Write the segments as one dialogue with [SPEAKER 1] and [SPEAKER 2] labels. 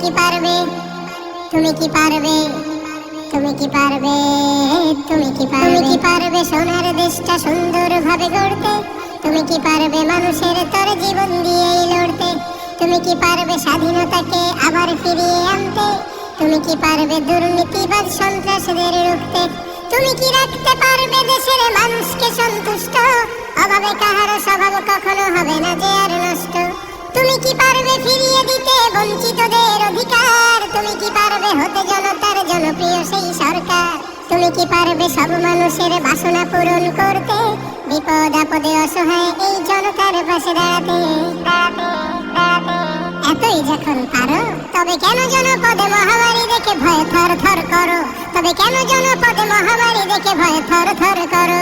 [SPEAKER 1] কি পারবে? তুমি কি পারবে? তুমি কি পারবে? তুমি কি পারবে? তুমি কি পারবে সোনার দেশটা সুন্দরভাবে গড়তে? তুমি কি পারবে মানুষের তরে জীবন দিয়েই লড়তে? তুমি কি পারবে স্বাধীনতাকে আবার ফিরিয়ে আনতে? তুমি কি পারবে দুর্নীতিবাদ সন্ত্রাসীদের রুখতে? তুমি কি রাখতে পারবে দেশের মানুষকে সন্তুষ্ট? অভাবে কাহারো স্বভাব কখনো হবে না যে আর নষ্ট। তুমি কি পারবে ফিরিয়ে দিতে বঞ্চিতদের অধিকার? তুমি কি পারবে হতে জনতার জনপ্রিয় সেই সরকার? তুমি কি পারবে সব মানুষের বাসনা পূরণ করতে? বিপদ আপদে অসহায় এই জনতার পাশে দাঁড়াতে। এতই যখন পারো তবে কেন জনপদে মহামারী দেখে ভয় থর থর করো? তবে কেন জনপদে মহামারী দেখে ভয় থর থর করো?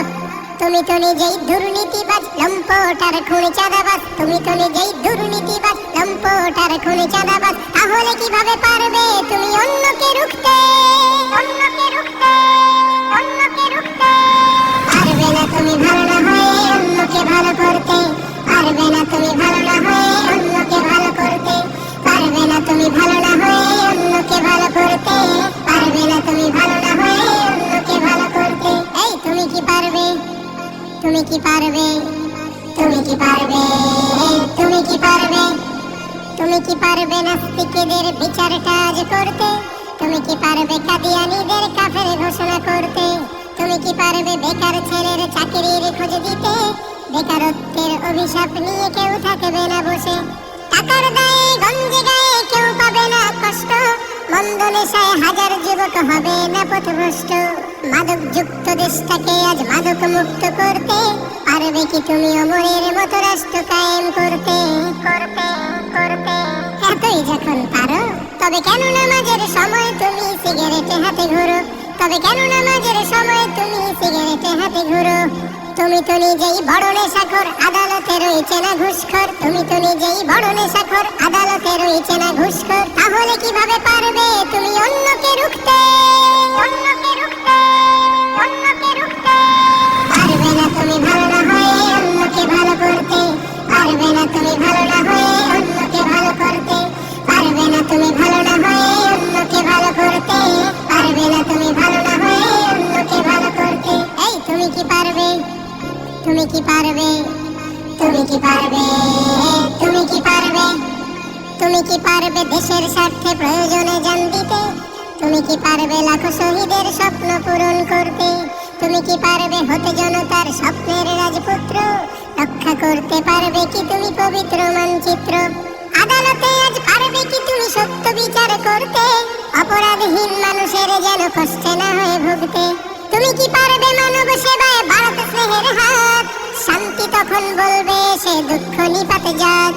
[SPEAKER 1] তুমি তো নিজেই দুর্নীতিবাজ লম্পট আর খুনি চাঁদাবাজ। তুমি তো নিজেই দুর্নীতিবাজ লম্পট আর খুনি চাঁদাবাজ। তাহলে কিভাবে পারবে তুমি অন্যকে রুখতে? অন্যকে রুখতে, অন্যকে রুখতে। পারবে না তুমি ভালো না হয়ে অন্যকে ভালো করতে। পারবে না তুমি ভালো না হয়ে অন্যকে ভালো করতে। পারবে না তুমি ভালো না হয়ে অন্যকে ভালো করতে। পারবে না তুমি ভালো না হয়ে অন্যকে ভালো করতে। এই তুমি কি পারবে? তুমি কি পারবে? তুমি কি পারবে? তুমি কি পারবে? তুমি কি পারবে নাস্তিকদের বিচারটা আজ করতে? তুমি কি পারবে কাদিয়ানীদের কাফের ঘোষণা করতে? তুমি কি পারবে বেকার ছেলের চাকরির খোঁজ দিতে? বেকারত্বের অভিশাপ নিয়ে কেউ থাকবে না বসে। টাকার দায়ে গঞ্জে গায়ে কেউ পাবে না কষ্ট। মন্দ নেশায় হাজার যুবক হবে না পথভ্রষ্ট। মাদক যুক্ত দেশটাকে আজ মাদক মুক্ত করতে? পারবে কি তুমি অমরের মতো রাষ্ট্র কায়েম করতে? করতে, করতে। এতই যখন পারো তবে কেন নামাজের সময় তুমি সিগারেটে হাতে ঘুরো? তবে কেন নামাজের সময় তুমি সিগারেটে হাতে ঘুরো? তুমি তো নিজেই বড় নেশাখোর, আদালতে রয়েছে না ঘুষখোর। তুমি তো নিজেই বড় নেশাখোর, আদালতে রয়েছে না ঘুষখোর। তাহলে কিভাবে পারবে তুমি অন্যকে রুখতে? অন্যকে রুখতে, অন্যকে রুখতে। পারবে না তুমি ভালো না হয়ে অন্যকে ভালো করতে। পারবে না তুমি ভালো না হয়ে অন্যকে ভালো করতে। পারবে না তুমি ভালো না হয়ে অন্যকে ভালো করতে। পারবে না তুমি ভালো না হয়ে অন্যকে ভালো করতে। এই তুমি কি পারবে? তুমি কি পারবে? তুমি কি পারবে? তুমি কি পারবে? তুমি কি পারবে দেশের স্বার্থে প্রয়োজনে জান দিতে? তুমি কি পারবে লাখো শহীদের স্বপ্ন পূরণ করতে? তুমি কি পারবে হতে জনতার স্বপ্নের রাজপুত্র? রক্ষা করতে পারবে কি তুমি পবিত্র মানচিত্র? আদালতে আজ পারবে কি তুমি সত্য বিচার করতে? অপরাধহীন মানুষের যেন কষ্টে না হয়ে ভুগতে। তুমি কি পারবে মানব সেবায় বাড়াতে স্নেহের হাত? শান্তি তখন বলবে সে দুঃখ নিপাতে যাক।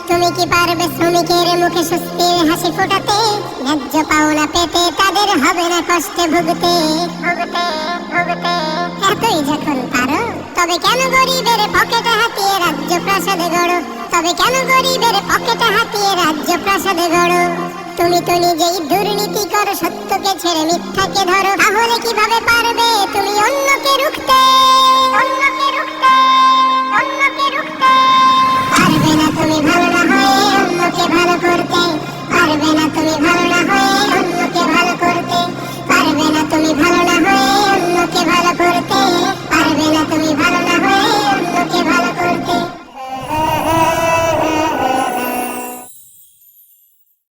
[SPEAKER 1] তুমি কি পারবে শ্রমিকের মুখে স্বস্তির হাসি ফোটাতে? ন্যায্য পাওনা পেতে তাদের হবে না কষ্টে ভুগতে। ভুগতে, ভুগতে। এতই যখন পারো তবে কেন গরিবের পকেটে হাতিয়ে রাজ্য প্রাসাদে গড়ো? তবে কেন গরিবের পকেটে হাতিয়ে রাজ্য প্রাসাদে গড়ো? তুমি তো নিজেই দুর্নীতি করো, সত্যকে ছেড়ে মিথ্যাকে ধরো। তাহলে কিভাবে পারবে তুমি অন্যকে রুখতে? অন্যকে রুখতে।